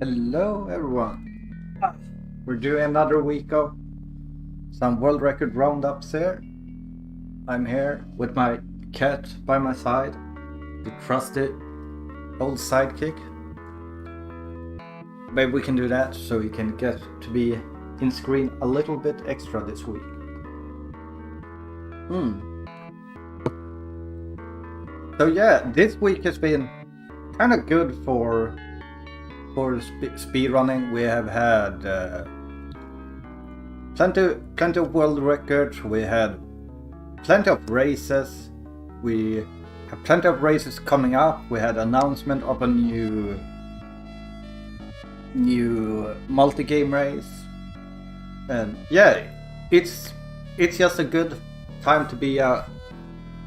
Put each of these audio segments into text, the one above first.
Hello everyone. We're doing another week of some world record roundups here. I'm here with my cat by my side, the trusty old sidekick. Maybe we can do that so he can get to be in screen a little bit extra this week. So yeah, this week has been kind of good for speed running. We have had plenty of world records. We had plenty of races. We have plenty of races coming up. We had announcement of a new multi-game race, and yeah, it's just a good time to be a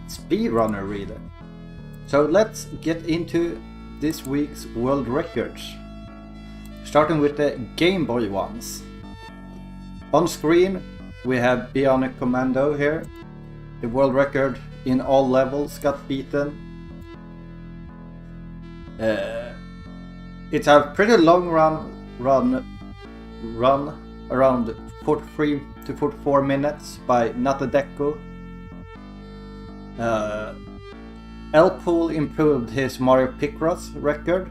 speedrunner, really. So let's get into this week's world records. Starting with the Game Boy ones. On screen we have Bionic Commando here. The world record in all levels got beaten. It's a pretty long run around 43 to 44 minutes by Natadeko. Elpool improved his Mario Picross record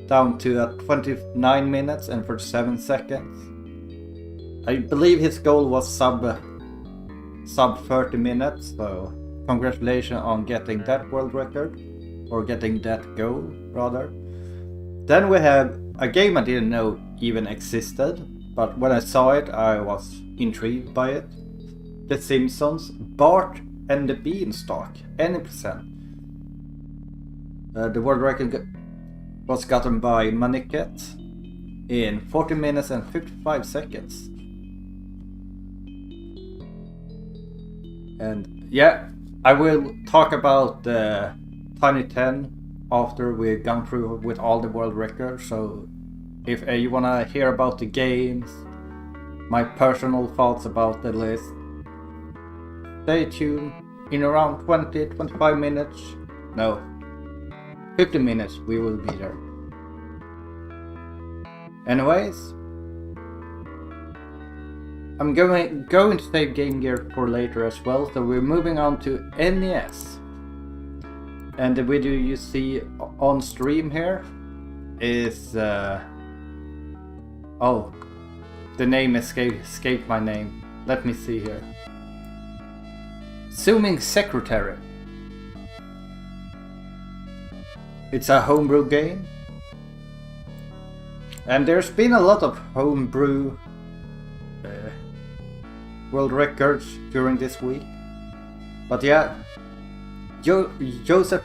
down to 29 minutes and 47 seconds. I believe his goal was sub 30 minutes, so congratulations on getting that world record, or getting that goal rather. Then we have a game I didn't know even existed, but when I saw it I was intrigued by it. The Simpsons, Bart and the Beanstalk, any percent. The world record was gotten by Maniket in 40 minutes and 55 seconds. And yeah, I will talk about the Tiny 10 after we've gone through with all the world records. So if you wanna hear about the games, my personal thoughts about the list, stay tuned. In around 20-25 minutes, no, 50 minutes we will be there. Anyways, I'm going to save Game Gear for later as well, so we're moving on to NES. And the video you see on stream here is oh, the name escaped my name. Let me see here. Zooming Secretary. It's a homebrew game, and there's been a lot of homebrew world records during this week. But yeah, Joseph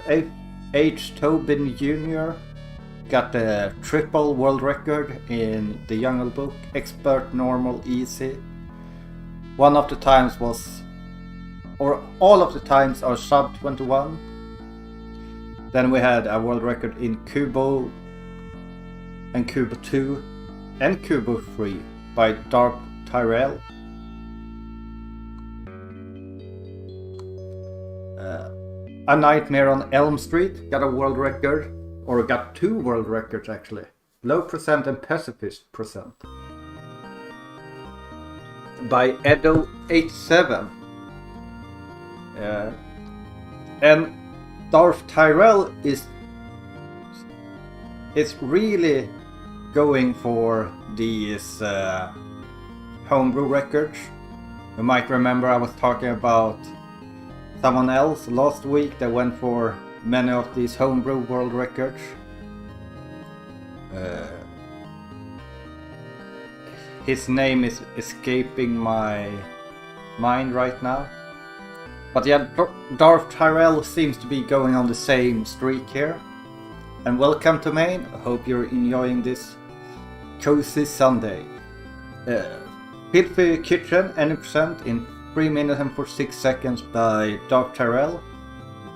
H. Tobin Jr. got the triple world record in the Jungle Book, Expert, Normal, Easy. One of the times was, or all of the times are sub 21. Then we had a world record in Kubo and Kubo 2 and Kubo 3 by Dark Tyrell. A Nightmare on Elm Street got a world record, or got two world records actually. Low percent and pacifist percent by Edo87. And Darth Tyrell is really going for these homebrew records. You might remember I was talking about someone else last week that went for many of these homebrew world records. His name is escaping my mind right now. But yeah, Darth Tyrell seems to be going on the same streak here. And welcome to Maine. I hope you're enjoying this cozy Sunday. Filthy Kitchen, any percent in 3 minutes and 46 seconds by Darth Tyrell.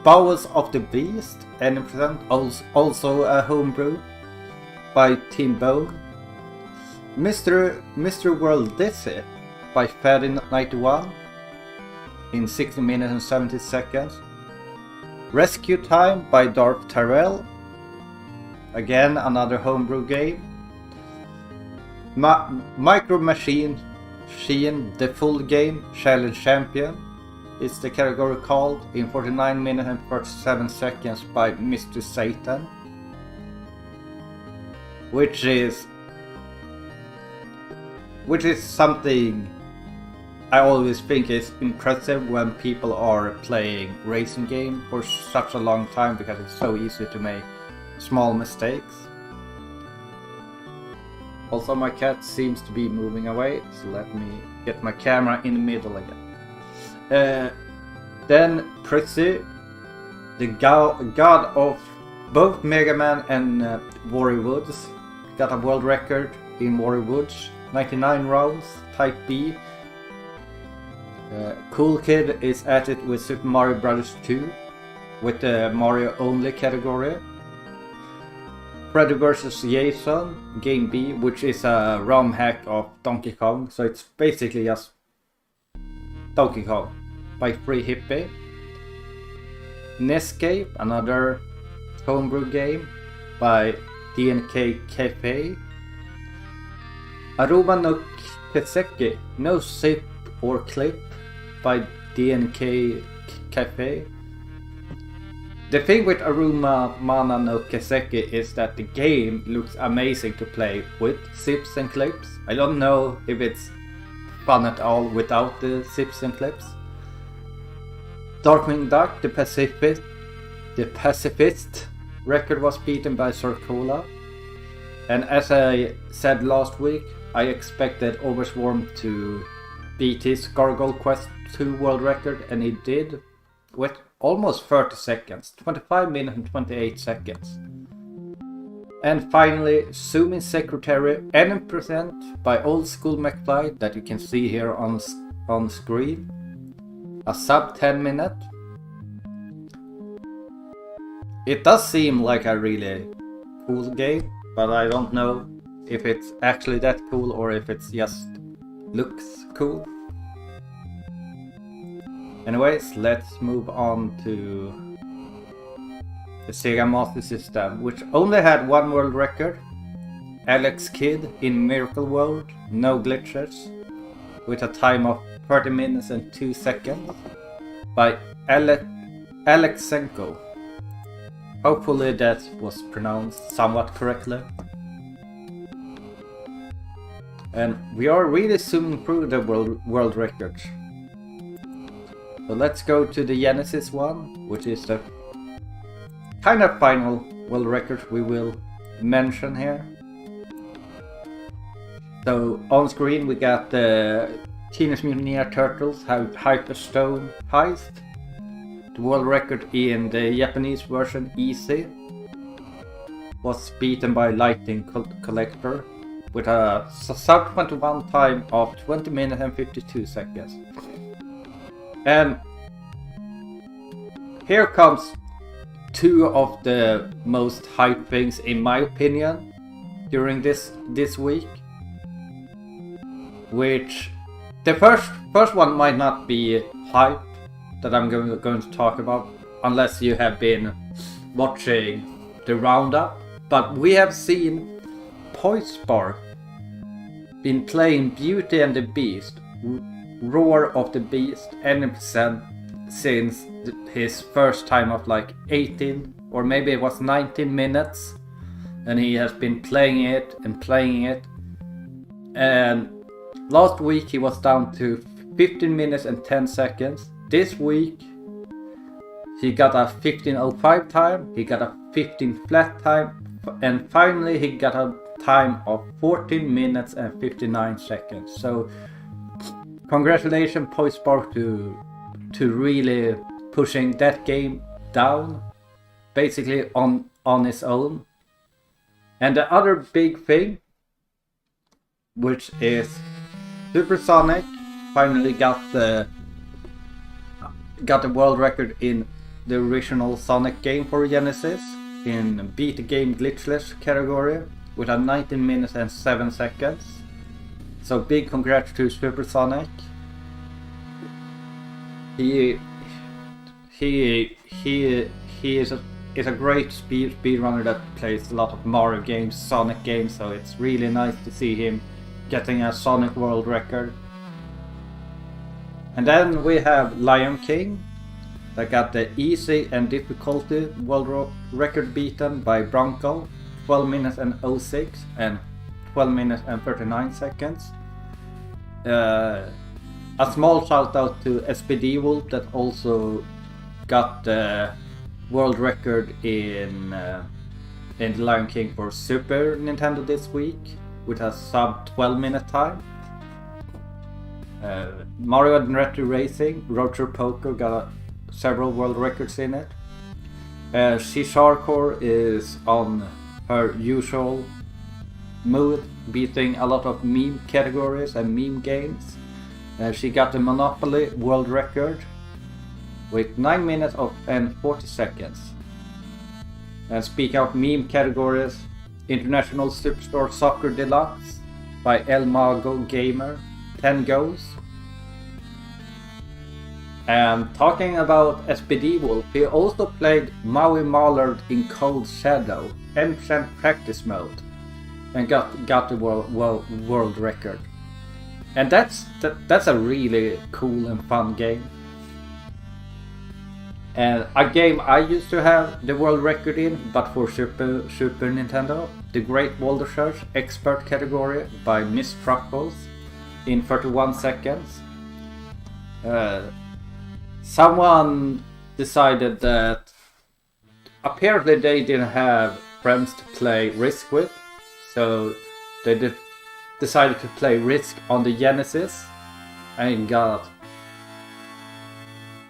Bowels of the Beast, any percent, also a homebrew by Team Bone. Mr. World Dizzy by Faddy91 in 60 minutes and 70 seconds. Rescue Time by Darth Tyrell. Again, another homebrew game. Micro Machine, the full game, Challenge Champion is the category called, in 49 minutes and 47 seconds by Mr. Satan. Which is something I always think is impressive when people are playing racing game for such a long time, because it's so easy to make small mistakes. Also, my cat seems to be moving away, so let me get my camera in the middle again. Then Prissy, the god of both Mega Man and Warrior Woods, got a world record in Warrior Woods, 99 rounds, Type B. Cool Kid is at it with Super Mario Bros. 2, with the Mario only category. Freddy vs. Jason, Game B, which is a ROM hack of Donkey Kong, so it's basically just Donkey Kong by Free Hippie. Nescape, another homebrew game by DNK Cafe. Aruma no Keseki, no sip or clip by DNK Cafe. The thing with Aruma Mana no Keseki is that the game looks amazing to play with sips and clips. I don't know if it's fun at all without the sips and clips. Darkwing Duck, the pacifist record was beaten by Circola. And as I said last week, I expected Overswarm to beat his Gargoyle Quest 2 world record, and he did with almost 30 seconds, 25 minutes and 28 seconds. And finally, Zooming Secretary N% by Old School McFly, that you can see here on screen. A sub 10 minute. It does seem like a really cool game, but I don't know if it's actually that cool or if it just looks cool. Anyways, let's move on to the Sega Master System, which only had one world record. Alex Kidd in Miracle World, no glitches, with a time of 30 minutes and 2 seconds by Alexenko. Hopefully that was pronounced somewhat correctly. And we are really zooming through the world records. So let's go to the Genesis one, which is the kind of final world record we will mention here. So on screen we got the Teenage Mutant Ninja Turtles Hyperstone Heist. The world record in the Japanese version, Easy, was beaten by Lightning Collector with a sub 21 time of 20 minutes and 52 seconds. And here comes two of the most hyped things, in my opinion, during this week. Which the first one might not be hype that I'm going to talk about, unless you have been watching the roundup. But we have seen Poispark been playing Beauty and the Beast, Roar of the Beast, N% since his first time of like 18 or maybe it was 19 minutes, and he has been playing it. And last week he was down to 15 minutes and 10 seconds. This week he got a 15:05 time, he got a 15 flat time, and finally he got a time of 14 minutes and 59 seconds. So congratulations Poispark to really pushing that game down basically on his own. And the other big thing, which is Supersonic finally got the world record in the original Sonic game for Genesis in Beat the Game Glitchless category with a 19 minutes and 7 seconds. So big congrats to Supersonic. He is is a great speedrunner that plays a lot of Mario games, Sonic games, so it's really nice to see him getting a Sonic world record. And then we have Lion King, that got the easy and difficulty world record beaten by Bronco, 12 minutes and 06 and 12 minutes and 39 seconds. A small shout out to SPD Wolf that also got the world record in the Lion King for Super Nintendo this week with a sub 12 minute time. Mario and Retro Racing, Roger Poker got several world records in it. Sharkor is on her usual mood, beating a lot of meme categories and meme games. She got the Monopoly world record with 9 minutes and 40 seconds. And speaking of meme categories, International Superstar Soccer Deluxe by El Mago Gamer, 10 goals. And talking about SPD Wolf, he also played Maui Mallard in Cold Shadow, 10% practice mode, and got the world record. And that's a really cool and fun game. And a game I used to have the world record in, but for Super Nintendo, the Great Boulder Search Expert category by Miss Truffles in 31 seconds. Someone decided that apparently they didn't have friends to play Risk with, so they decided to play Risk on the Genesis and got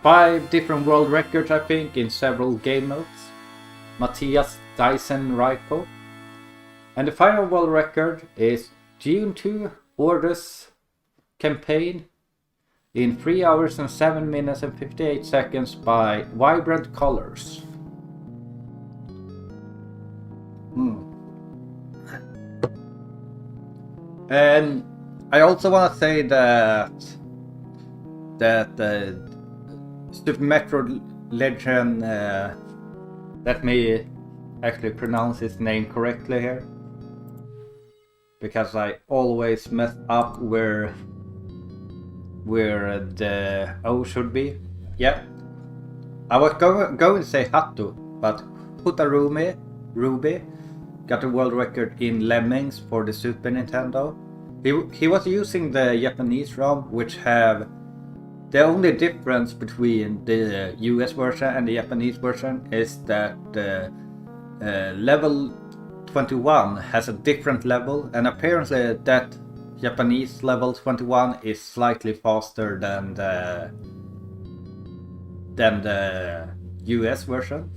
5 different world records, I think, in several game modes. Matthias Dyson Rifle. And the final world record is June 2 Orders Campaign in 3 hours and 7 minutes and 58 seconds by Vibrant Colors. And I also want to say that Super Metroid Legend, let me actually pronounce his name correctly here, because I always mess up where the O should be. Yeah, I was going to say Hattu, but Ruby got a world record in Lemmings for the Super Nintendo. He was using the Japanese ROM, which have the only difference between the US version and the Japanese version is that the level 21 has a different level, and apparently that Japanese level 21 is slightly faster than the US version.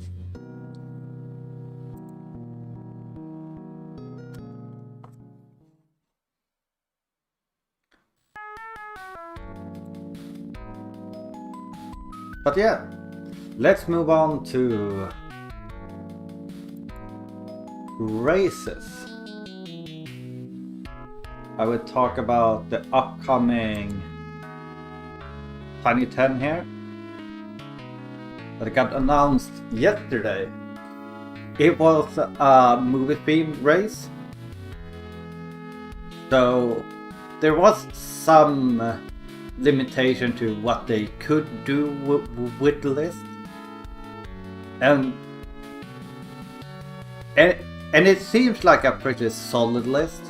But yeah, let's move on to races. I will talk about the upcoming Tiny 10 here that got announced yesterday. It was a movie themed race, so there was some limitation to what they could do with the list, and it seems like a pretty solid list.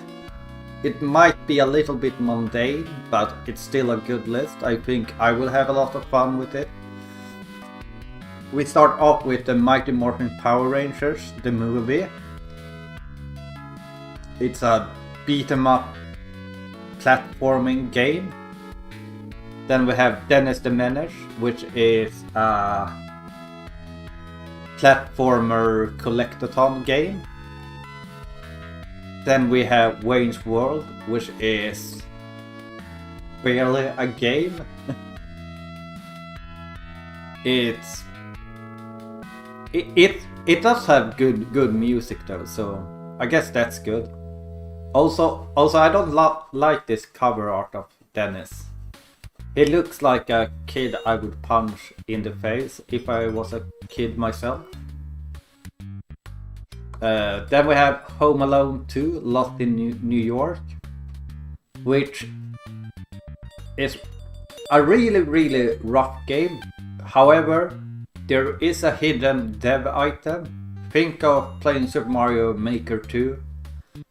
It might be a little bit mundane, but it's still a good list. I think I will have a lot of fun with it. We start off with the Mighty Morphin Power Rangers, the movie. It's a beat 'em up platforming game. Then we have Dennis the Menace, which is a platformer collectathon game. Then we have Wayne's World, which is barely a game. It does have good music though, so I guess that's good. Also I don't like this cover art of Dennis. He looks like a kid I would punch in the face if I was a kid myself. Then we have Home Alone 2, Lost in New York, which is a really rough game. However, there is a hidden dev item. Think of playing Super Mario Maker 2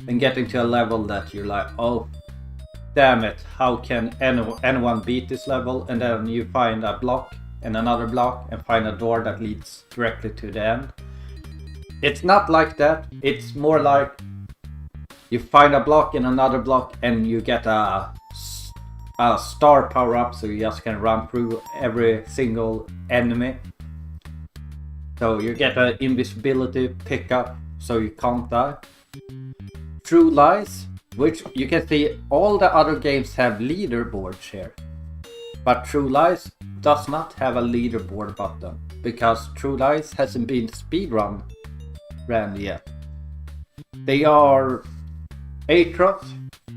and getting to a level that you're like, oh damn it, how can anyone beat this level? And then you find a block and another block and find a door that leads directly to the end. It's not like that. It's more like you find a block and another block and you get a star power up, so you just can run through every single enemy. So you get an invisibility pickup so you can't die. True Lies, which you can see all the other games have leaderboards here. But True Lies does not have a leaderboard button because True Lies hasn't been speedrun yet. They are Atros,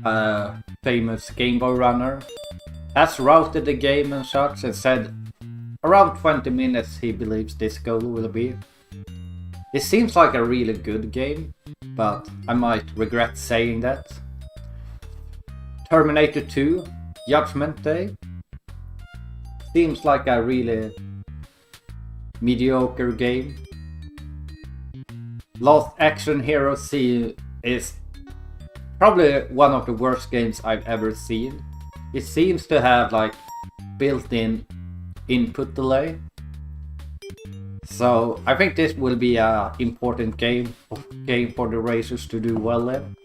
a famous Game Boy runner, has routed the game and such and said around 20 minutes he believes this goal will be. It seems like a really good game, but I might regret saying that. Terminator 2, Judgment Day, seems like a really mediocre game. Lost Action Hero C is probably one of the worst games I've ever seen. It seems to have like built-in input delay. So I think this will be an important game for the racers to do well in.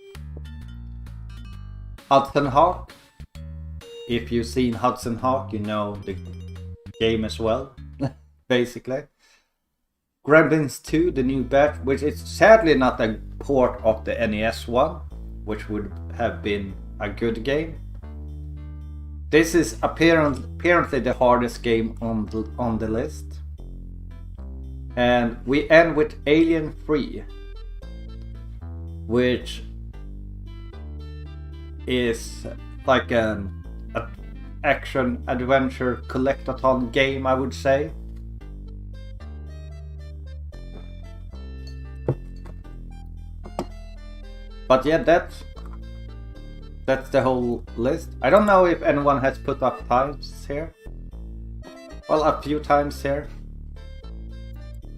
Hudson Hawk. If you've seen Hudson Hawk, you know the game as well, basically. Gremlins 2, the new batch, which is sadly not a port of the NES one, which would have been a good game. This is apparently the hardest game on the list. And we end with Alien 3, which is like an action adventure collectathon game, I would say. But yeah, that's the whole list. I don't know if anyone has put up times here. Well, a few times here.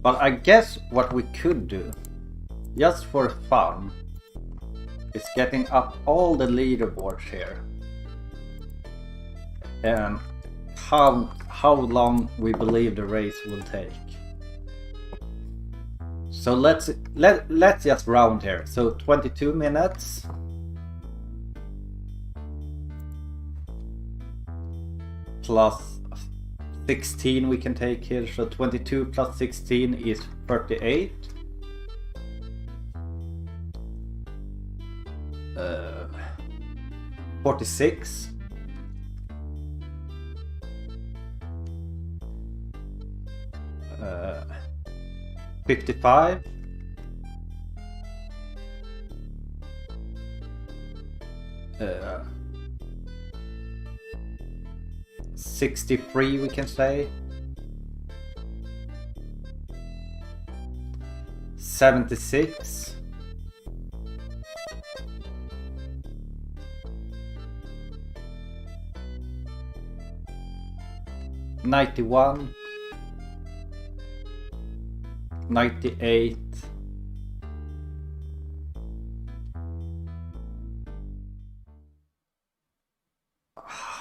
But I guess what we could do, just for fun, is getting up all the leaderboards here. And how long we believe the race will take. So let's just round here. So 22 minutes. Plus 16 we can take here. So 22 plus 16 is 38. 46. 55. 63 we can say. 76. 91. 98.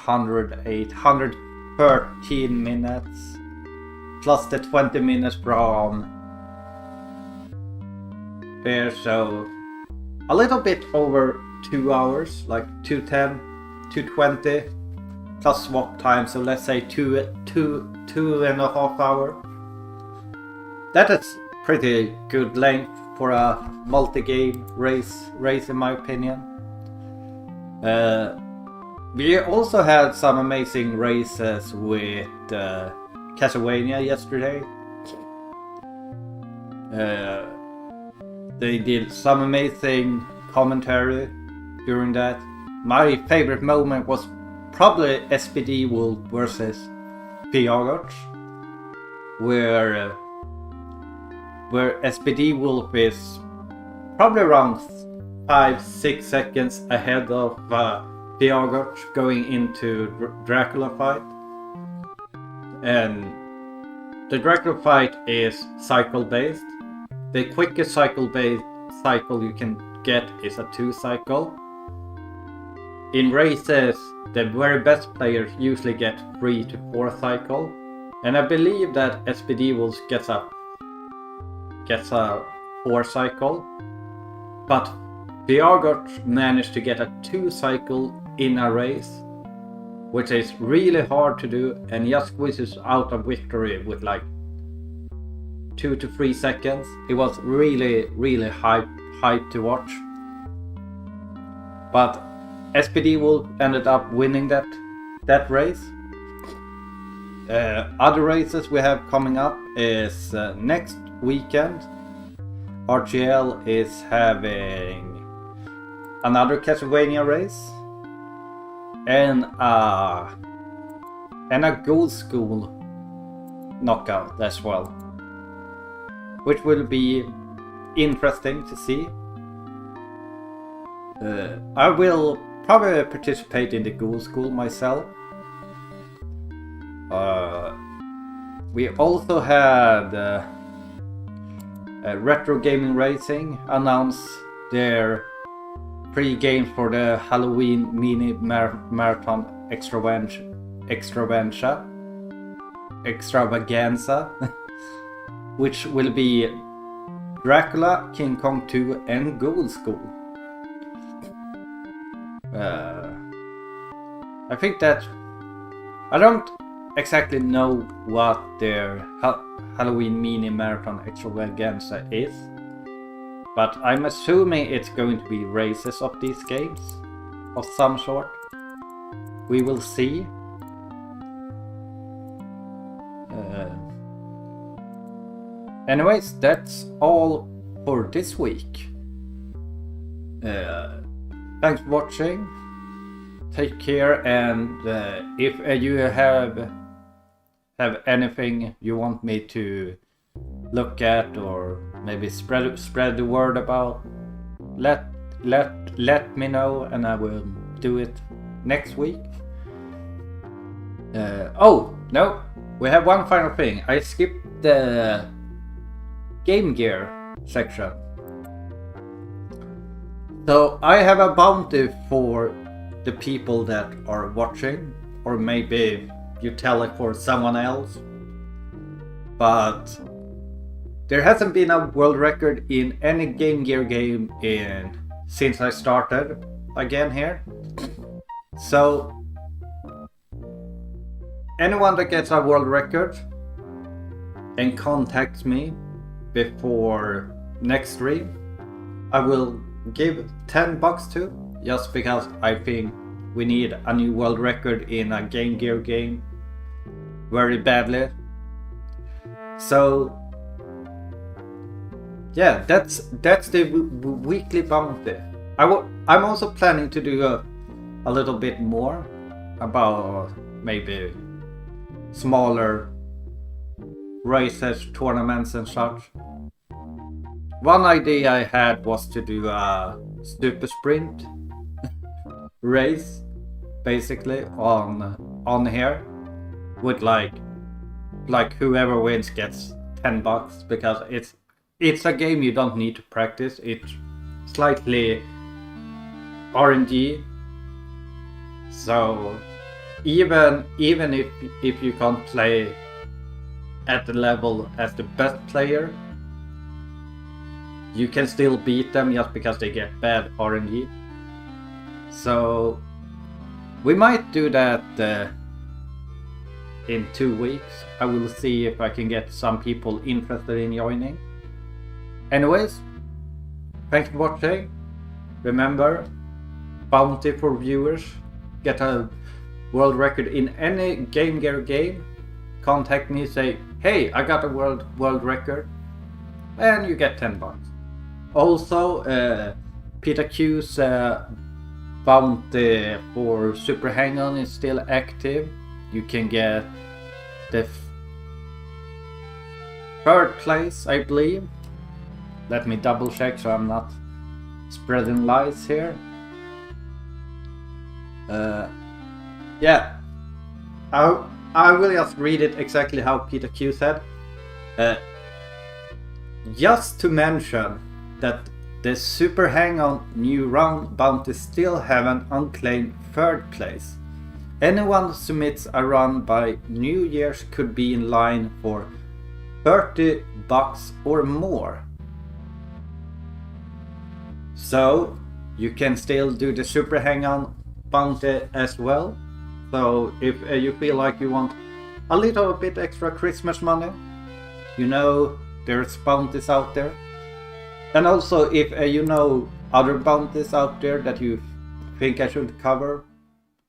108. 113 minutes. Plus the 20 minutes from there, so a little bit over 2 hours, like 210, 220 plus swap time, so let's say two and a half hours. That is pretty good length for a multi-game race in my opinion. We also had some amazing races with Castlevania yesterday. They did some amazing commentary during that. My favorite moment was probably SPD Wolf versus Piagotch, where SPD Wolf is probably around 5-6 seconds ahead of Piagot going into Dracula fight. And the Dracula fight is cycle based. The quickest cycle you can get is a 2 cycle. In races, the very best players usually get 3 to 4 cycle, and I believe that SPD Wolves gets a 4 cycle, but Piagot managed to get a 2 cycle in a race, which is really hard to do, and just squeezes out a victory with like 2 to 3 seconds. It was really hype to watch. But SPD Wolf ended up winning that race. Other races we have coming up is next weekend. RGL is having another Castlevania race and a Gold School knockout as well, which will be interesting to see. I will probably participate in the Gold School myself. We also had Retro Gaming Racing announce their pre-games for the Halloween mini marathon extravaganza, which will be Dracula, King Kong 2 and Gold School. I think that I don't exactly know what their Halloween mini marathon extravaganza is, but I'm assuming it's going to be races of these games of some sort. We will see. Anyways, that's all for this week. Thanks for watching. Take care, and if you have anything you want me to look at or maybe spread the word about, let me know, and I will do it next week. Oh no, we have one final thing. I skipped the Game Gear section. So I have a bounty for the people that are watching, or maybe you tell it for someone else. But there hasn't been a world record in any Game Gear game since I started again here. So anyone that gets a world record and contacts me before next stream, I will give $10 to, just because I think we need a new world record in a Game Gear game very badly. So yeah, that's the weekly bounty. I'm also planning to do a little bit more about maybe smaller races, tournaments and such. One idea I had was to do a super sprint race, basically on here, with like whoever wins gets $10, because it's a game you don't need to practice. It's slightly RNG, so even if you can't play at the level as the best player, you can still beat them just because they get bad RNG. So we might do that in 2 weeks. I will see if I can get some people interested in joining. Anyways, thanks for watching. Remember, bounty for viewers. Get a world record in any Game Gear game. Contact me, say, hey, I got a world record, and you get $10. Also, Peter Q's bounty for Super Hang-On is still active. You can get the third place, I believe. Let me double check so I'm not spreading lies here. Yeah, I will just read it exactly how Peter Q said. Just to mention that the Super Hang-On new round bounties still have an unclaimed third place. Anyone who submits a run by New Year's could be in line for $30 or more. So you can still do the Super Hang-On bounty as well. So if you feel like you want a little bit extra Christmas money, you know there's bounties out there. And also if you know other bounties out there that you think I should cover,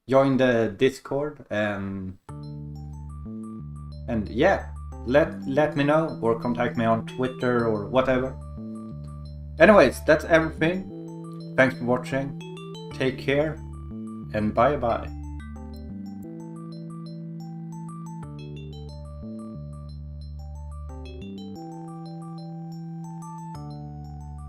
join the Discord and yeah, let me know or contact me on Twitter or whatever. Anyways, that's everything. Thanks for watching. Take care and bye bye.